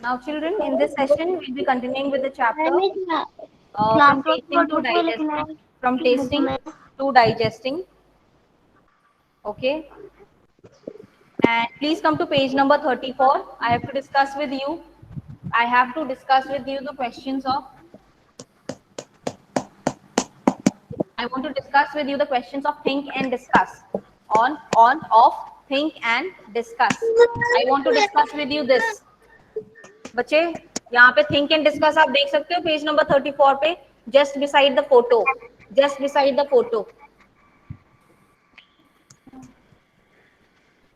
Now, children, in this session, we'll be continuing with the chapter class from work tasting to notebook में लिखना है digesting. From कि book tasting में? to digesting. Okay. And please come to page number 34. I have to discuss with you. I have to discuss with you the questions of. I want to discuss with you the questions of think and discuss. On, off, think and discuss. I want to discuss with you this. बच्चे यहाँ पे think and discuss आप देख सकते हो page number 34 पे, just beside the photo, just beside the photo.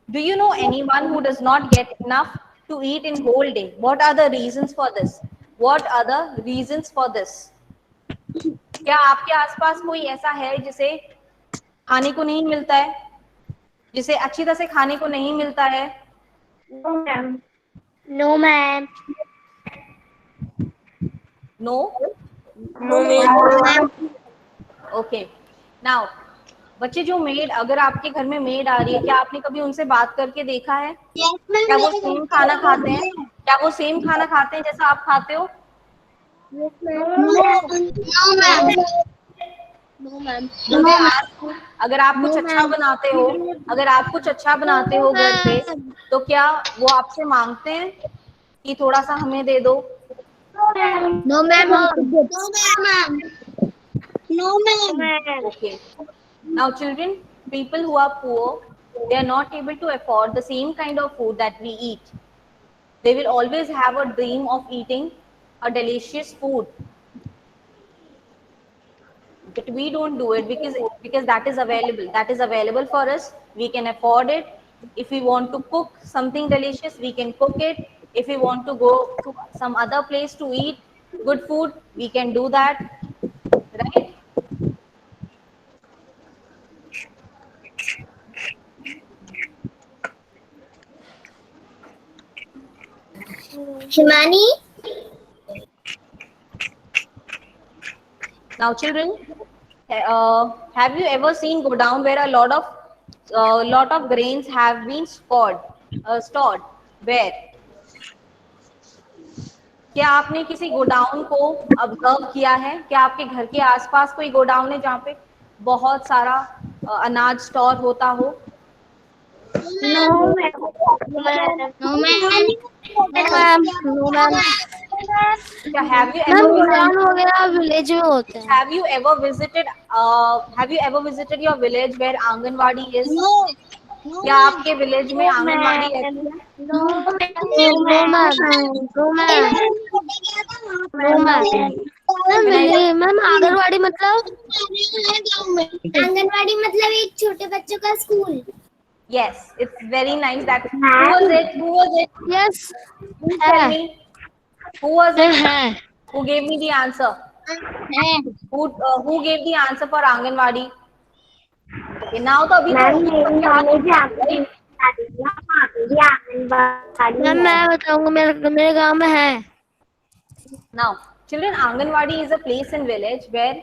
Do you know anyone who does not get enough to eat in whole day? What are the reasons for this? What are the reasons for this? क्या आपके आसपास कोई ऐसा है जिसे खाने को नहीं मिलता है, जिसे अच्छी तरह से खाने को नहीं मिलता है? No ma'am. No ma'am. No. No ma'am. Okay. Now बच्चे, जो मेड, अगर आपके घर में मेड आ रही है, क्या आपने कभी उनसे बात करके देखा है? क्या वो सेम खाना खाते हैं? क्या वो सेम खाना खाते हैं जैसा आप खाते हो? No ma'am. मुझे आज, अगर आप कुछ अच्छा बनाते हो, अगर आप कुछ अच्छा बनाते हो घर पे, तो क्या वो आपसे मांगते हैं कि थोड़ा सा हमें दे दो? No ma'am. No ma'am. No ma'am. Okay. Now, children, people who are poor, they are not able to afford the same kind of food that we eat. They will always have a dream of eating a delicious food. But we don't do it because that is available. That is available for us. We can afford it. If we want to cook something delicious, we can cook it. If we want to go to some other place to eat good food, we can do that, right? शिमानी. Now, children, have you ever seen go down where a lot of grains have been stored? Where? क्या आपने किसी godown को observe किया है? क्या आपके घर के आसपास कोई गोडाउन है जहाँ पे बहुत सारा अनाज स्टोर होता हो? No ma'am. No ma'am. No ma'am. क्या have you ma'am ever godown वगैरह विलेज में होते हैं. Have you ever visited your village where anganwadi इज? नो. क्या आपके विलेज में आंगनवाड़ी रहती है? No ma'am. No ma'am. No ma'am. Ma'am anganwadi मतलब? आंगनवाड़ी मतलब एक छोटे बच्चों का school. Yes, it's very nice. That who was it? Who was it? Yes. Please tell me. Who was it? है. Who gave me the answer? Who gave the answer for Anganwadi? Okay, now तो अभी तो ma'am मैं बताऊंगा, मेरे गांव में है. Now, children, Anganwadi is a place in village where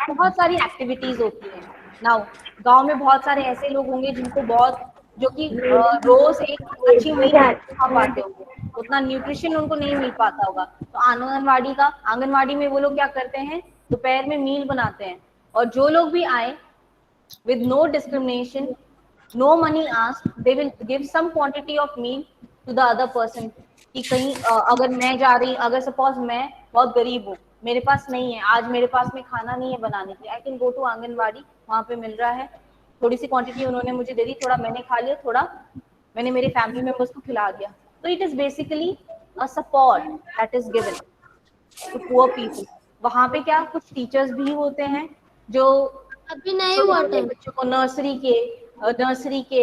बहुत सारी एक्टिविटीज होती हैं. नाउ गांव में बहुत सारे ऐसे लोग होंगे जिनको बहुत, जो कि रोज एक अच्छी मील नहीं खा पाते होंगे, उतना न्यूट्रिशन उनको नहीं मिल पाता होगा. तो आंगनवाड़ी में वो लोग क्या करते हैं, दोपहर में मील बनाते हैं, और जो लोग भी आए, with no discrimination, no money asked, they will give some quantity of meal to the other person. कि कहीं अगर मैं जा रही, अगर सपोज मैं बहुत गरीब हूँ, मेरे पास नहीं है, आज मेरे पास में खाना नहीं है बनाने के लिए, I can go to anganwadi, वहां पे मिल रहा है, थोड़ी सी क्वांटिटी उन्होंने मुझे दे दी, थोड़ा मैंने खा लिया, थोड़ा मैंने मेरे फैमिली मेंबर्स को खिला दिया. तो it is basically a support that is given to poor people. वहां पे क्या कुछ टीचर्स भी होते हैं जो अभी नहीं हुआ टाइम. बच्चों को नर्सरी के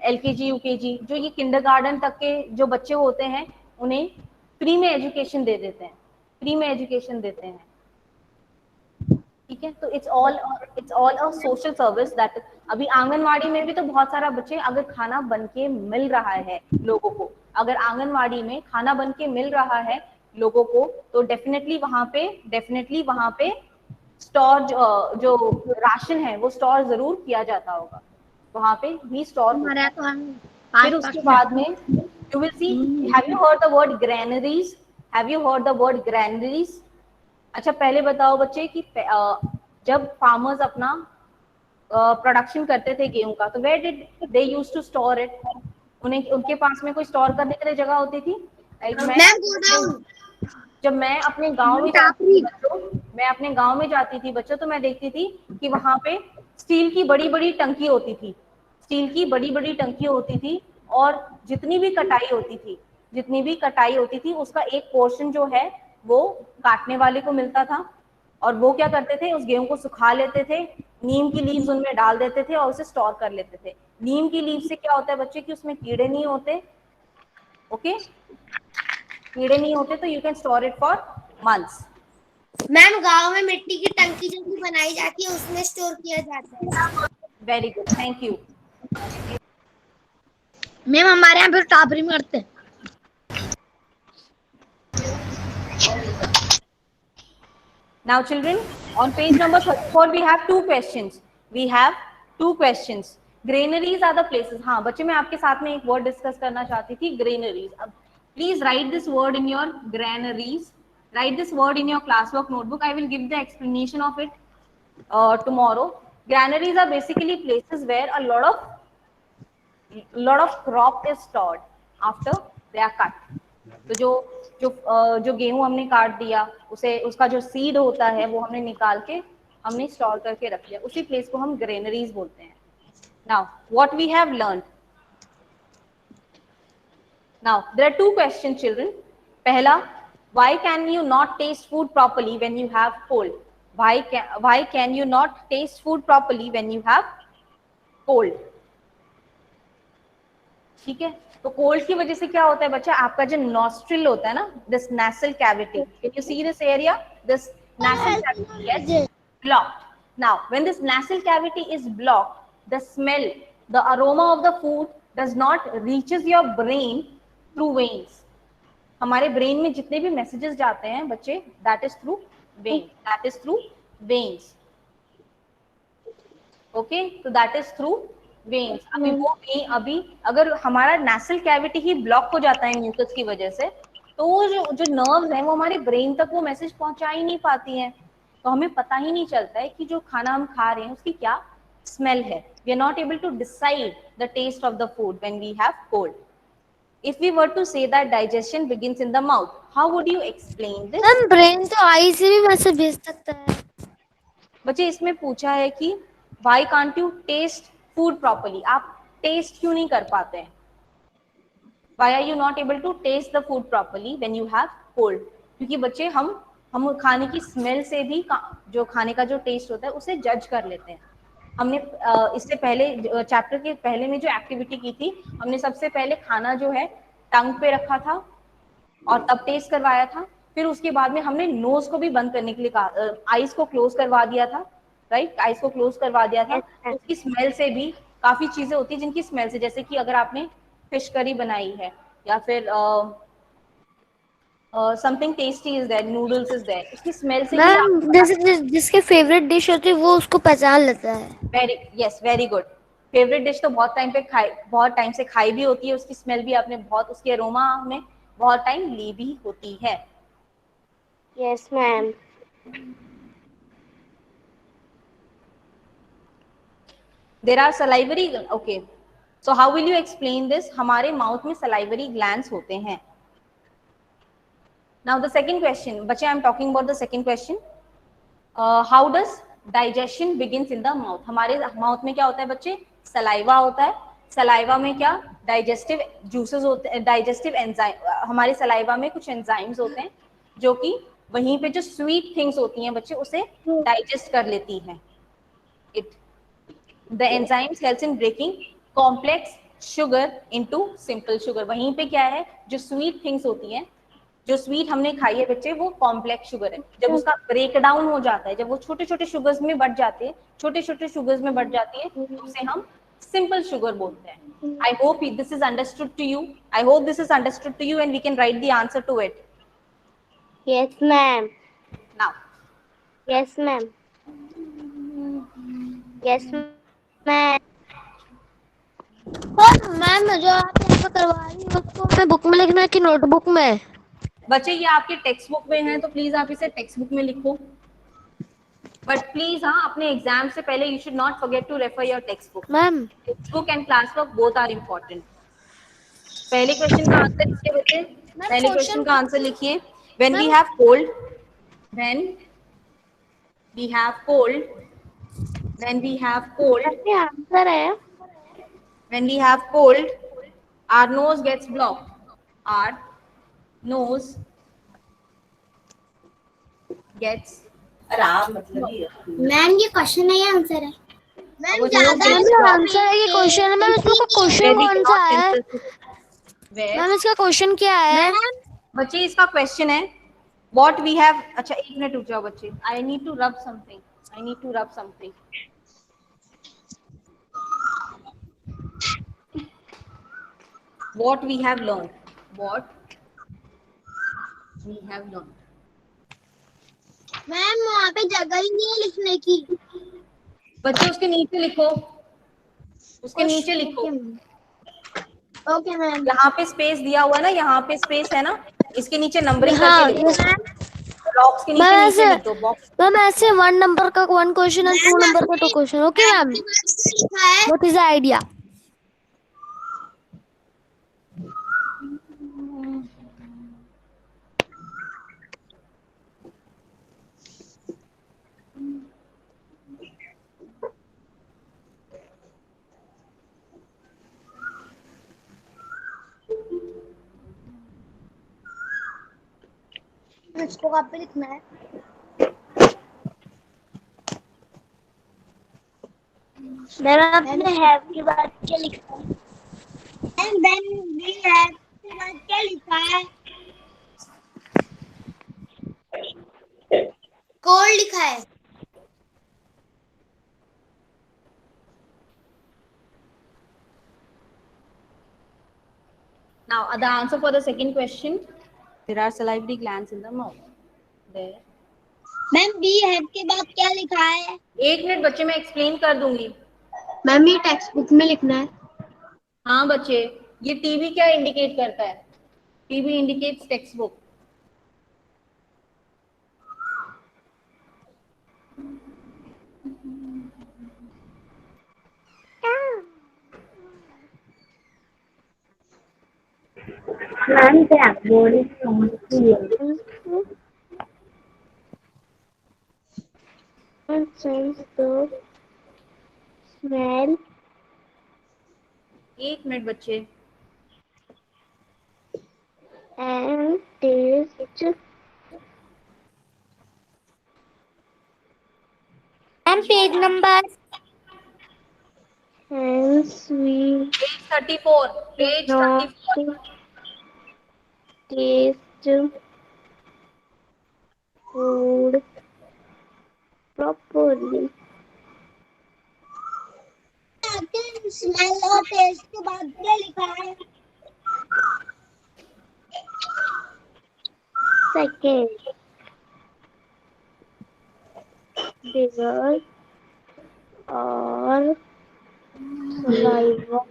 एलकेजी यूकेजी, जो ये किंडरगार्टन तक के जो बच्चे होते हैं, उन्हें फ्री में एजुकेशन दे देते हैं, फ्री में एजुकेशन देते हैं. ठीक है, तो it's all a social service that. अभी आंगनवाड़ी में भी तो बहुत सारा बच्चे, अगर खाना बन के मिल रहा है लोगों को, अगर आंगनवाड़ी में खाना बन के मिल रहा है लोगों को, तो डेफिनेटली वहां पे स्टोर जो राशन है वो स्टोर जरूर किया जाता होगा, वहां पे भी स्टोर. फिर उसके बाद में You will see. Have you heard the word granaries? Have you heard the word granaries? अच्छा पहले बताओ बच्चे कि जब फार्मर्स अपना प्रोडक्शन करते थे गेहूं का, तो where did they use to store it? उन्हें उनके पास में कोई स्टोर करने के लिए जगह होती थी? लाइक जब मैं अपने गांव में जाती थी बच्चों, तो मैं देखती थी कि वहां पे स्टील की बड़ी बड़ी टंकी होती थी, और जितनी भी कटाई होती थी उसका एक पोर्शन जो है वो काटने वाले को मिलता था, और वो क्या करते थे, उस गेहूं को सुखा लेते थे, नीम की लीव्स उनमें डाल देते थे और उसे स्टोर कर लेते थे। नीम की लीव से क्या होता है बच्चे कि उसमें कीड़े नहीं होते, ओके, कीड़े नहीं होते, तो you can store it for months. Ma'am गांव में मिट्टी की टंकी जो भी बनाई जाती है उसमें स्टोर किया जाता है। Very good, thank you. Ma'am हमारे यहाँ फिर टापरी में करते हैं। Now children, on page number 34 we have two questions. Granaries are the places. हाँ बच्चे, मैं आपके साथ में एक वर्ड डिस्कस करना चाहती थी, ग्रेनरीज। अब please right this word in your granaries, write this word in your classwork notebook. I will give the explanation of it tomorrow. Granaries are basically places where a lot of crop is stored after they are cut. तो जो गेहूं हमने काट दिया, उसे उसका जो seed होता है वो हमने निकाल के हमने स्टोर करके रख लिया, उसी प्लेस को हम ग्रेनरीज बोलते हैं। Now what we have learn, now there are two question children. पहला, why can you not taste food properly when you have cold? Why can you not taste food properly when you have cold? ठीक है, तो cold की वजह से क्या होता है बच्चा, आपका जो नॉस्ट्रिल होता है ना, this nasal cavity, can you see this area, this nasal cavity gets blocked. Now when this nasal cavity is blocked, the smell, the aroma of the food does not reaches your brain through veins. हमारे brain में जितने भी messages जाते हैं बच्चे, that is through veins, okay, तो that is through veins. अभी अगर हमारा नेसल कैविटी ही ब्लॉक हो जाता है म्यूकस की वजह से, तो वो जो नर्व्स हैं वो हमारे ब्रेन तक वो मैसेज पहुंचा ही नहीं पाती हैं, तो हमें पता ही नहीं चलता है कि जो खाना हम खा रहे हैं उसकी क्या स्मेल है। We are not able to decide the taste of the food when we have cold. If we were to say that digestion begins in the mouth, how would you explain this? Ma'am brain तो आई से भी message भेज सकता है। बच्चे इसमें पूछा है कि why can't you taste food properly? आप टेस्ट क्यों नहीं कर पाते हैं? Why are you not able to taste the food properly when you have cold? क्योंकि बच्चे हम खाने की स्मेल से भी जो खाने का जो टेस्ट होता है उसे जज कर लेते हैं। हमने इससे पहले चैप्टर के पहले में जो एक्टिविटी की थी, हमने सबसे पहले खाना जो है टंग पे रखा था और तब टेस्ट करवाया था, फिर उसके बाद में हमने नोज को भी बंद करने के लिए कहा, आईज को क्लोज करवा दिया था, राइट, आईज को क्लोज करवा दिया था। उसकी स्मेल से भी काफी चीजें होती है जिनकी स्मेल से, जैसे कि अगर आपने फिश करी बनाई है या फिर something tasty is there, noodles is there, उसकी स्मेल से मैम जैसे जिसके फेवरेट डिश होती है वो उसको पहचान लेता है। Very good. फेवरेट डिश तो बहुत टाइम से खाई भी होती है, उसकी स्मेल भी आपने बहुत, उसके अरोमा में बहुत टाइम ली भी होती है। Yes ma'am. There are salivary, okay, so how will you explain this? हमारे माउथ में सलाइवरी ग्लैंड्स होते हैं। नाउ द सेकंड क्वेश्चन, बच्चे I am talking about the second question, how does digestion begins in the mouth? हमारे mouth में क्या होता है बच्चे? सलाइवा होता है। सलाइवा में क्या डाइजेस्टिव जूसेस होते हैं, डाइजेस्टिव एंजाइम, हमारे सलाइवा में कुछ एंजाइम्स होते हैं जो कि वहीं पे जो स्वीट थिंग्स होती हैं बच्चे उसे डाइजेस्ट कर लेती हैं। It the enzymes helps in breaking complex sugar into simple sugar. वहीं पे क्या है, जो स्वीट थिंग्स होती हैं, जो स्वीट हमने खाई है बच्चे, वो कॉम्प्लेक्स शुगर है। जब उसका ब्रेक डाउन हो जाता है, जब वो छोटे छोटे शुगर्स में बढ़ जाती है, तो उसे हम सिंपल शुगर बोलते हैं। I hope this is understood to you, and we can write the answer to it. Yes ma'am. Now yes ma'am. Yes ma'am. Ma'am जो आप यहाँ मैं करवा रही हूँ उसको, मैं बुक में लिखना है कि नोटबुक में? बच्चे ये आपके टेक्स्ट बुक में है तो प्लीज आप इसे टेक्स्ट बुक में लिखो, बट प्लीज हाँ अपने एग्जाम से पहले you should not forget to refer your text book. Ma'am text book and class work both are important. पहले क्वेश्चन का आंसर लिखिए बच्चे, पहले क्वेश्चन का आंसर लिखिए। When we have cold, when we have cold, when we have cold, answer है when we have cold, our nose gets blocked. Our nose gets ma'am ये question है या आंसर है? मैम our nose ज्यादा gets blocked answer है ये question है ma'am, इसमें क्वेश्चन where we कौन सा cannot है synthesis. Where ma'am? इसका क्वेश्चन क्या है? बच्चे इसका क्वेश्चन है what we have। अच्छा एक मिनट रुक जाओ बच्चे, I need to rub something, I need to rub something। What we have learned, what we have learned। Ma'am वहाँ पे जगह ही नहीं है लिखने की। बच्चे उसके नीचे लिखो, उसके नीचे लिखो। Okay ma'am. यहाँ पे स्पेस दिया हुआ है ना, यहाँ पे स्पेस है ना, इसके नीचे नंबरिंग हाँ, करके लिखो। बॉक्स के नीचे मैम नीचे ऐसे लिख दो बॉक्स। मैम ऐसे 1 नंबर का 1 क्वेश्चन एंड 2 नंबर का 2 क्वेश्चन। ओके मैम, लिखा है व्हाट इज द आइडिया? इसको कहाँ पे लिखना है? मैम आपने हैव की बात क्या लिखा है? एंड देन वी हैव के बाद क्या लिखा है? कोल्ड लिखा है। Now the answer for the second question, there are salivary glands in the mouth। There। Ma'am we have के बाद क्या लिखा है? एक मिनट बच्चे मैं एक्सप्लेन कर दूंगी। मैम ये टेक्स्ट बुक में लिखना है। हाँ बच्चे, ये टीवी क्या इंडिकेट करता है? TV indicates text book. Ma'am blackboard is sense the smell एक मिनट बच्चे, and taste and page number hence we page 34, page not 34। taste food properly। Smell और टेस्ट के बाद क्या लिखा है? Second, bigger or saliva।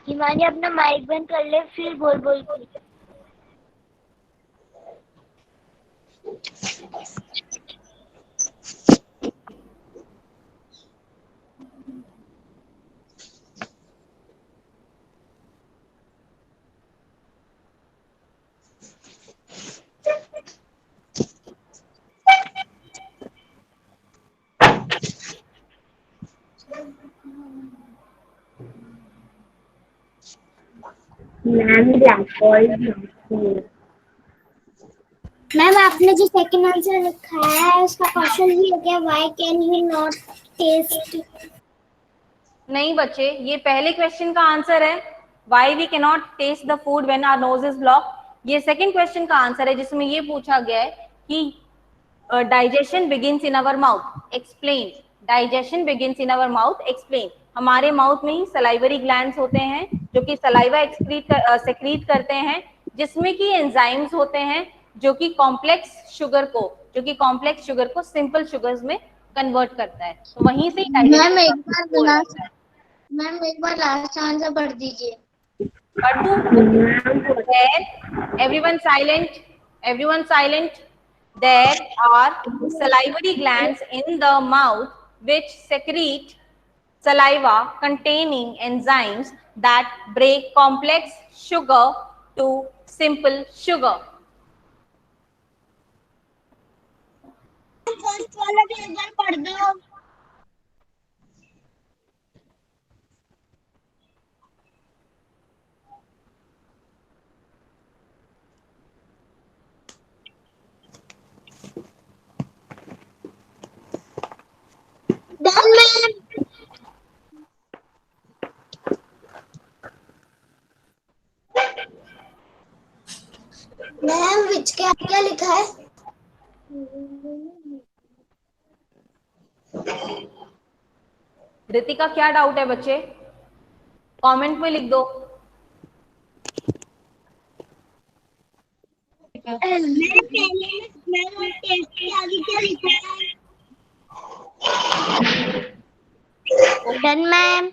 Himani अपना माइक बंद कर ले, फिर बोल बोल के। मैम आपने जो सेकंड आंसर लिखा है उसका क्वेश्चन ही है क्या? Why can you not taste? नहीं बच्चे, ये पहले क्वेश्चन का आंसर है, why we can not taste the food when our nose is block. ये सेकंड क्वेश्चन का आंसर है जिसमें ये पूछा गया है कि digestion begins in our mouth, explain. Digestion begins in our mouth, explain. हमारे माउथ में ही सलाइवरी ग्लैंड्स होते हैं जो कि सलाइवा सेक्रीट करते हैं, जिसमें कि एंजाइम्स होते हैं जो कि कॉम्प्लेक्स शुगर को सिंपल शुगर्स में कन्वर्ट करता है। तो वहीं से मैम एक बार मैम एक बार लास्ट आंसर पढ़ दीजिए। पढ़ दूं? Okay. There, everyone silent. Everyone silent. There are salivary glands in the mouth which secrete saliva containing enzymes that break complex sugar to simple sugar. First वाला भी एक बार पढ़ दो। Done ma'am. मैम विच क्या क्या लिखा है? रितिका क्या डाउट है बच्चे? कमेंट में लिख दो। मैम पहले मैम टेस्ट के आगे क्या लिखा है? Done ma'am.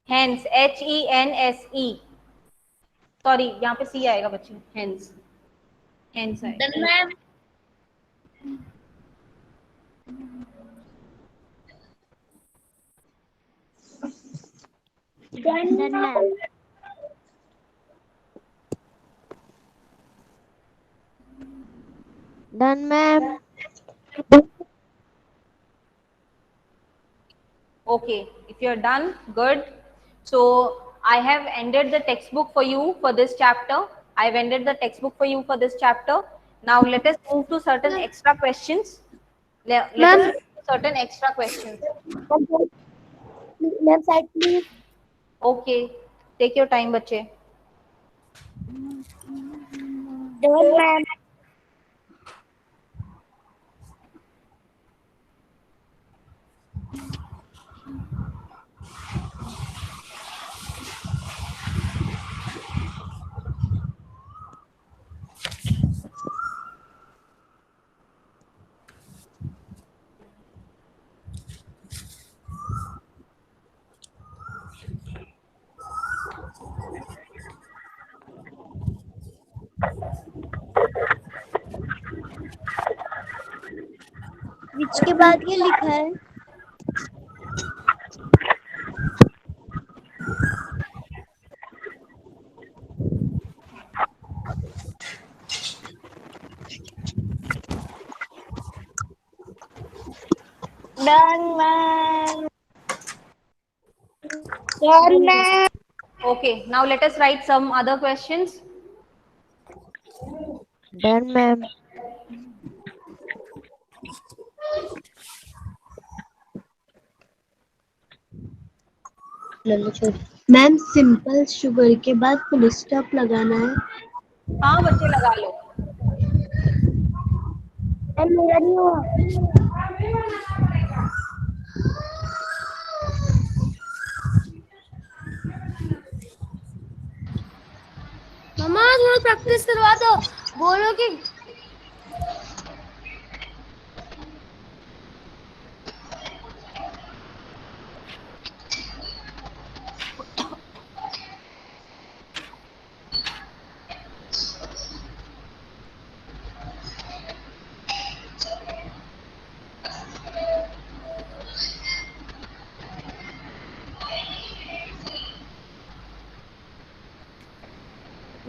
Hence, HENSE. Sorry, यहाँ पे सी आएगा बच्चे। Hence, hence आएगा। Done ma'am. Done ma'am. Done ma'am. Okay, if you're done, good. So I have ended the textbook for you for this chapter. I've ended the textbook for you for this chapter. Now let us move to certain extra questions. Let us ma'am, move to certain extra questions. Left side please. Okay, take your time, बच्चे. Done ma'am. Which के बाद ये लिखा है? Done ma'am. Done ma'am. Okay, now let us write some other questions. Done ma'am. Ma'am simple sugar के बाद full stop लगाना है। हाँ बच्चे, लगा लो। मेरा नहीं हुआ। मम्मा थोड़ा प्रैक्टिस करवा दो। बोलो कि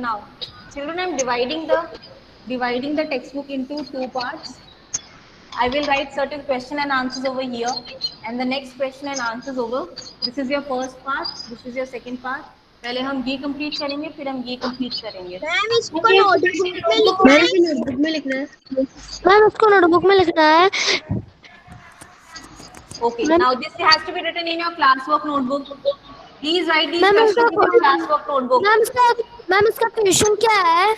Now, children, I'm dividing the textbook into two parts. I will write certain question and answers over here, and the next question and answers over. This is your first part. This is your second part. पहले हम ये complete करेंगे, फिर हम ये complete करेंगे. Ma'am इसको notebook में लिखना मैम है। इसे नोटबुक में लिखना है। मैम उसको नोटबुक में लिखना है। Okay. Ma'am Now this has to be written in your classwork notebook. Please write these ma'am उसका questions in your classwork notebook. Ma'am उसका क्वेश्चन क्या है?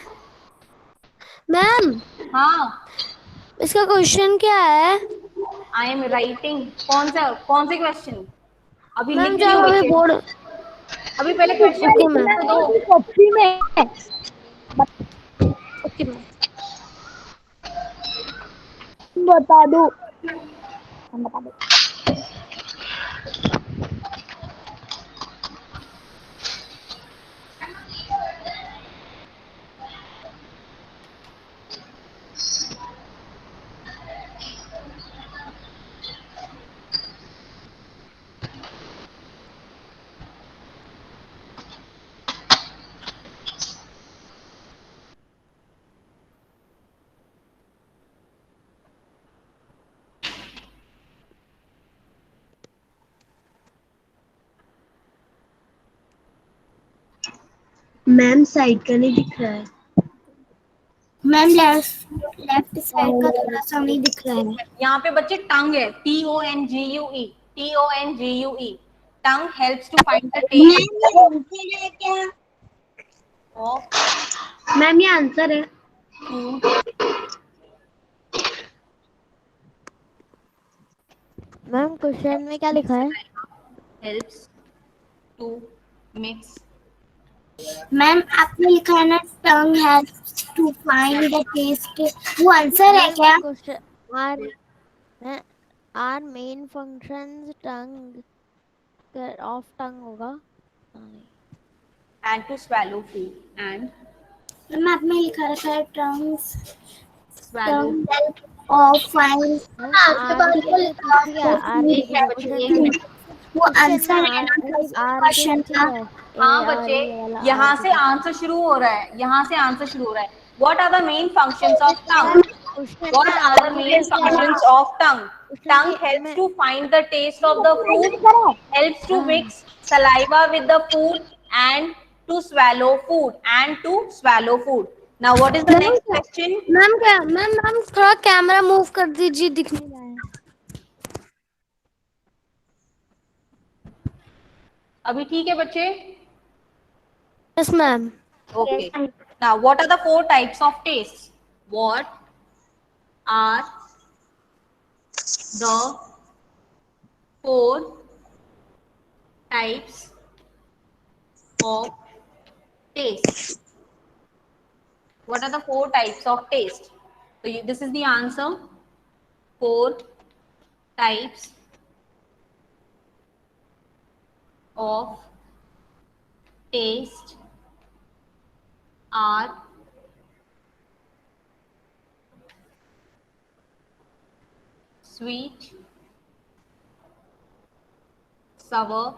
मैम हाँ. इसका क्वेश्चन क्या है? I am writing. कौन से question? अभी लिख मैम रही जब हूँ हमें बच्चे. बोर्ड अभी पहले question ओके लिखने मैम। तो दो. कॉपी में ओके मैम बता दो। हम बता दो। मैम साइड का नहीं दिख रहा है। मैम लेफ्ट साइड का थोड़ा सा नहीं दिख रहा है। यहाँ पे बच्चे टंग है, TONGUE, TONGUE, tongue helps to find the taste of ma'am ये आंसर है। फूड, मैम क्वेश्चन में क्या लिखा है? Helps to mix. मैम आपने लिखा है ना tongue has to find the taste, वो आंसर है क्या? Question are main functions tongue of tongue होगा। नहीं। And to swallow food and ma'am आपने लिखा रखा है tongues swallow। Help of find, ma'am आर के लिए पूछ लिया, आर के एक लिए है बच्चे, क्वेश्चन एक में मिनट। वो क्वेश्चन में आंसर है आर ना आर के क्वेश्चन नीचे का। है हाँ ए आर बच्चे, ये वाला आर यहाँ के से नीचे। आंसर शुरू हो रहा है, यहाँ से आंसर शुरू हो रहा है। What are the main functions of tongue? Question What में are आर the के main नीचे है। functions of tongue? Question Tongue के helps में to find the taste of the food, helps to हाँ mix saliva with the food, and to swallow food, and to swallow food. Now, what is the ma'am next क्या question? Ma'am क्या ma'am थोड़ा camera move कर दीजिए, दिख नहीं रहा है। अभी ठीक है बच्चे? Yes ma'am. Okay. Now, what are the four types of taste? What are the four types of taste? What are the four types of taste? So this is the answer. Four types of taste are sweet, sour,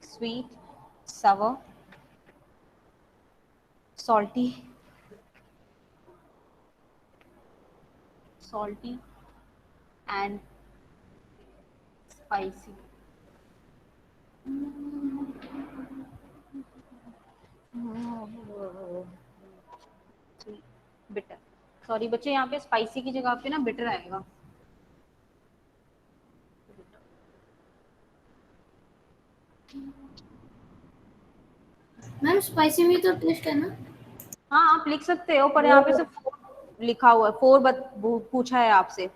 sweet, sour, salty, salty, and spicy. Bitter, sorry बच्चे, यहाँ पे spicy की जगह पे ना bitter आएगा। Ma'am spicy में तो टेस्ट है ना। हाँ आप लिख सकते हो, पर यहाँ पे सिर्फ फोर लिखा हुआ है, फोर पूछा है आपसे।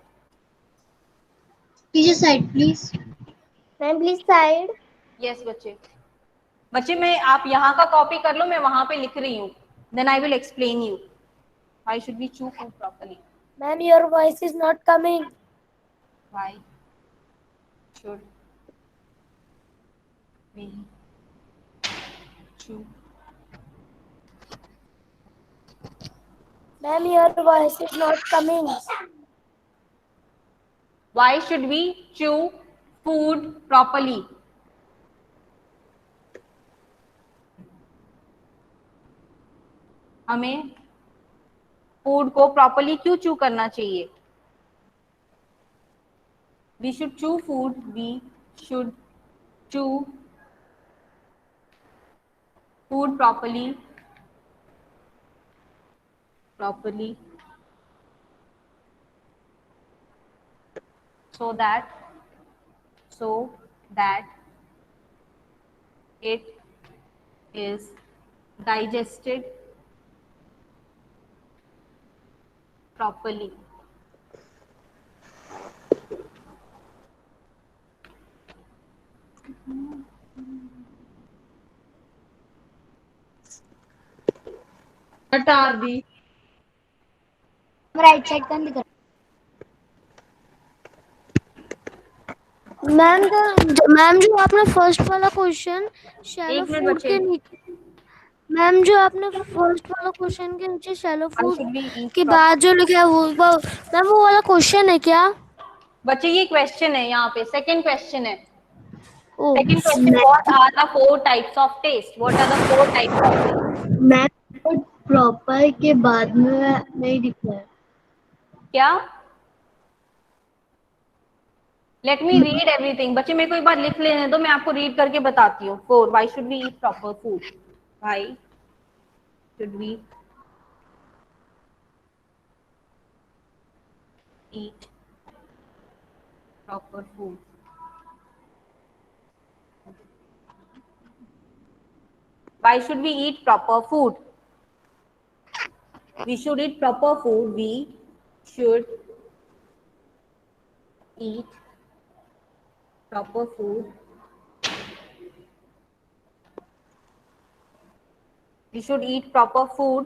Teacher side please. Ma'am please side. Yes बच्चे, बच्चे मैं, आप यहाँ का कॉपी कर लो, मैं वहां पे लिख रही हूँ, then I will explain you why should we chew food properly. Ma'am your voice is not coming. Why should we chew, ma'am your voice is not coming. Why should we chew food properly? हमें food को properly क्यों chew करना चाहिए? We should chew food. We should chew food properly, so that it is digested properly. What are the right side का दिख रहा ma'am जो आपने फर्स्ट वाला क्वेश्चन शैलो एक मिनट फूड बच्चे, के नीचे, मैम जो आपने फर्स्ट वाला क्वेश्चन के नीचे shallow why food should we eat के properly? बाद जो लिखा है वो मैम वो वाला क्वेश्चन है क्या? बच्चे ये क्वेश्चन है, यहाँ पे सेकंड क्वेश्चन है। Oh second question, what are the four types of taste? What are the four types of taste? Ma'am proper के बाद में नहीं दिख रहा है। क्या लेट मी रीड एवरीथिंग. बच्चे मेरे को एक बार लिख लेने दो, मैं आपको रीड करके बताती हूँ. 4. Why should we eat proper food? Why should we eat proper food? Why should we eat proper food? We should eat proper food. We should eat proper food. We should eat proper food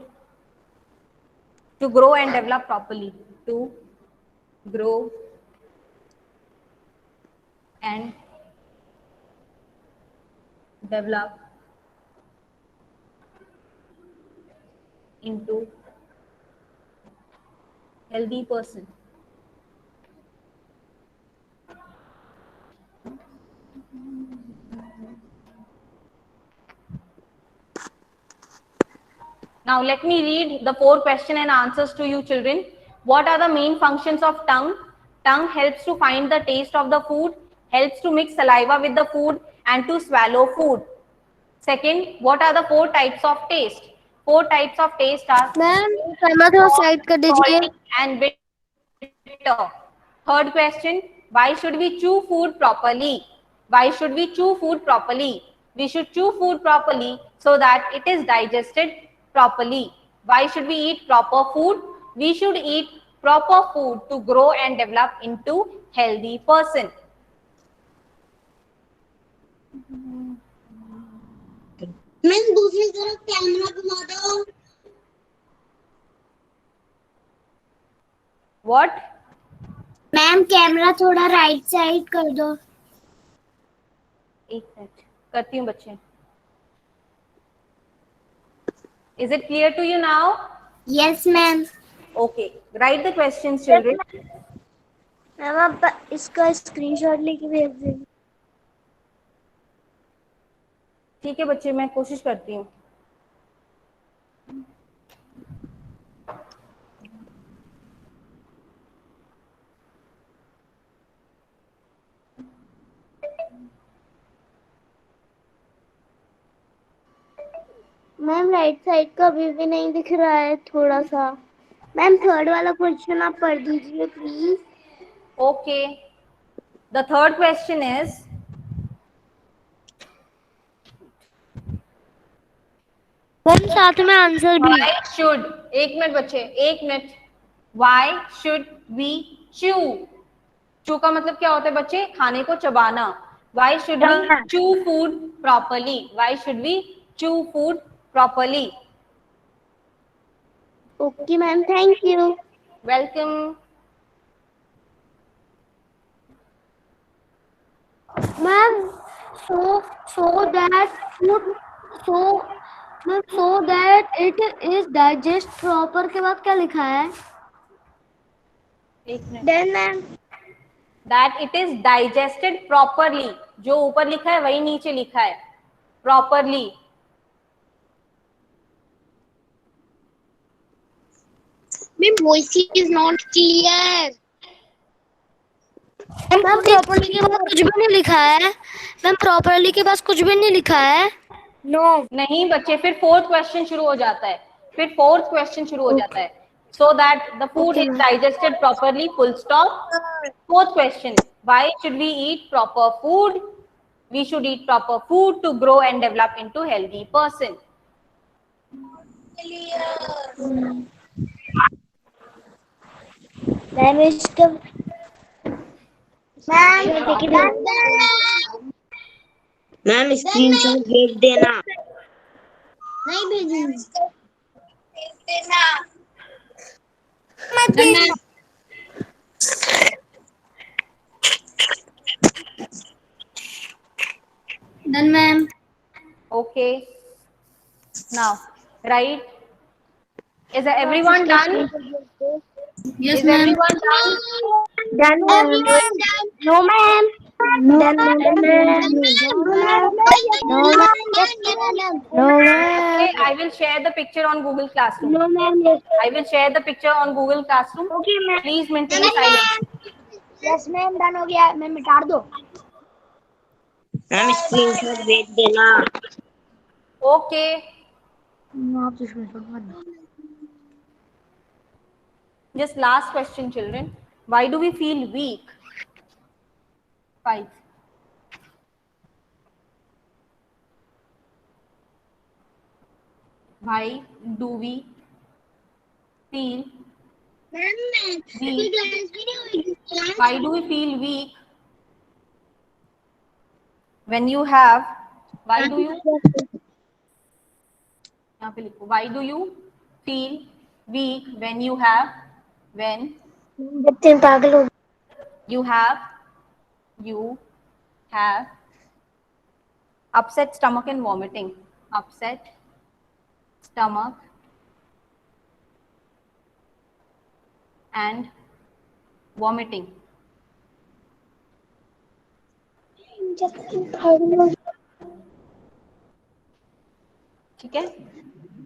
to grow and develop properly. To grow and develop into healthy person. Now let me read the 4 question and answers to you children. What are the main functions of tongue? Tongue helps to find the taste of the food, helps to mix saliva with the food and to swallow food. Second, what are the 4 types of taste? 4 types of taste are ma'am camera थोड़ा side कर दीजिए. salty and bitter. Third question, why should we chew food properly? Why should we chew food properly? We should chew food properly so that it is digested properly. Why should we eat proper food? We should eat proper food to grow and develop into healthy person. Ma'am दूसरी तरफ camera घुमा दो. What? Ma'am camera थोड़ा right side कर दो. एक minute करती हूँ बच्चे. Is it clear to you now? Yes ma'am. Okay. Write the questions, children. Ma'am आप इसका स्क्रीनशॉट लेके भेज दीजिए. ठीक है बच्चे, मैं कोशिश करती हूँ. मैम राइट साइड का अभी भी नहीं दिख रहा है थोड़ा सा. मैम थर्ड वाला क्वेश्चन आप पढ़ दीजिए please. Okay. The third question is, ma'am साथ में आंसर भी. why should, एक मिनट बच्चे, एक minute. Why should we chew? chew का मतलब क्या होता है बच्चे? खाने को चबाना. Why should we chew food properly? Why should we chew food properly? Okay ma'am, thank you. Welcome. Ma'am so that food so that it is digest proper के बाद क्या लिखा है? एक minute. Then ma'am That it is digested properly. जो ऊपर लिखा है वही नीचे लिखा है. Properly. Ma'am voice is not clear. Ma'am properly के बाद कुछ भी नहीं लिखा है. मैम प्रॉपर्ली के पास कुछ भी नहीं लिखा है. नो नहीं बच्चे, फिर फोर्थ क्वेश्चन शुरू हो जाता है. फिर फोर्थ क्वेश्चन शुरू हो जाता है. So that the food is digested properly, full stop. Fourth question, why should we eat proper food? We should eat proper food to grow and develop into healthy person. Ma'am इसका ma'am screenshot भेज देना. नहीं भेजूंगी. Done ma'am. Okay. Now, right? Is everyone done? Yes Is ma'am. everyone done? Done ma'am. No ma'am. Done ma'am. Okay, I will share the picture on Google Classroom. No ma'am. I will share the picture on Google Classroom. Okay ma'am. Please maintain silence. Yes ma'am done हो गया ma'am मिटा दो ma'am screenshot भेज देना। Okay. आप तो screenshot मत दो। Just last question, children. Why do we feel weak? 5. Why do we feel weak? Why do we feel weak when you have? Why do you? यहाँ पे लिखो. Why do you feel weak when you have? When बच्चे पागल हो you have upset stomach and vomiting. Upset stomach and vomiting. ठीक है.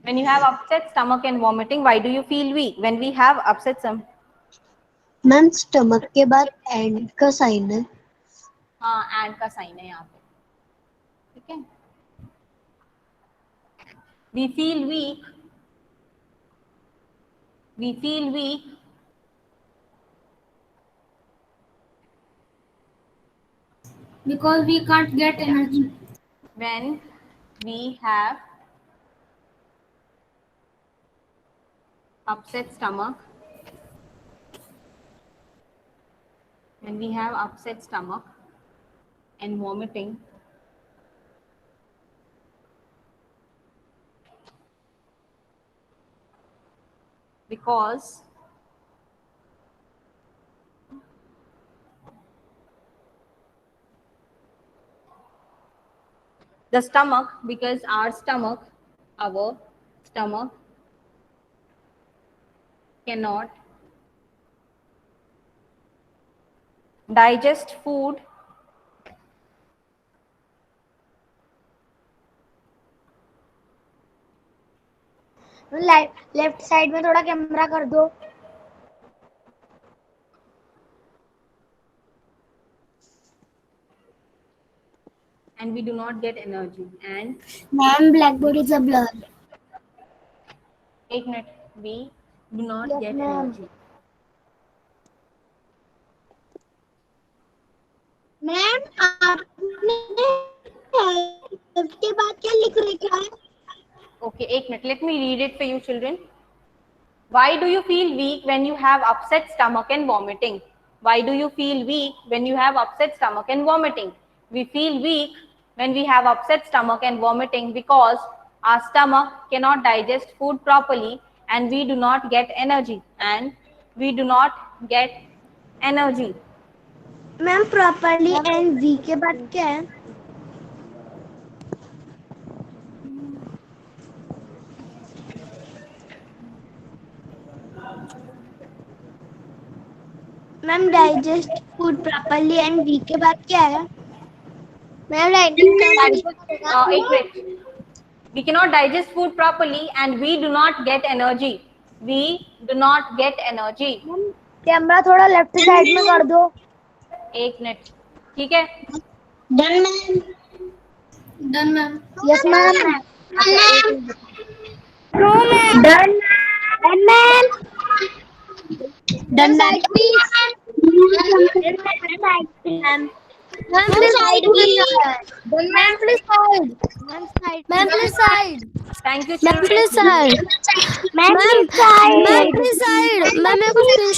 When you have upset stomach and vomiting, why do you feel weak? When we have upset some. Ma'am stomach के बाद and का sign है। हाँ, and का sign है यहाँ पे. ठीक है. We feel weak. We feel weak because we can't get energy when we have upset stomach. When we have upset stomach and vomiting. Because the stomach, because our stomach cannot digest food left side में थोड़ा camera कर दो and we do not get energy. And ma'am blackboard is a blur एक minute, we do not Yes, get ma'am. energy. Ma'am आपने के बाद क्या लिख रखा है Okay, एक मिनट, let me read it for you, children. Why do you feel weak when you have upset stomach and vomiting? Why do you feel weak when you have upset stomach and vomiting? We feel weak when we have upset stomach and vomiting because our stomach cannot digest food properly and we do not get energy. Ma'am properly and we के बाद क्या है ma'am digest food properly and we के बाद क्या है ma'am एक minute. We cannot digest food properly and we do not get energy. We do not get energy. Camera थोड़ा लेफ्ट साइड में कर दो एक मिनट. ठीक है. Done ma'am yes ma'am no ma'am done ma'am done side please ma'am please side ma'am please side ma'am please side Thank you, ma'am children. Please side ma'am please side ma'am please side ma'am मेरे को screenshot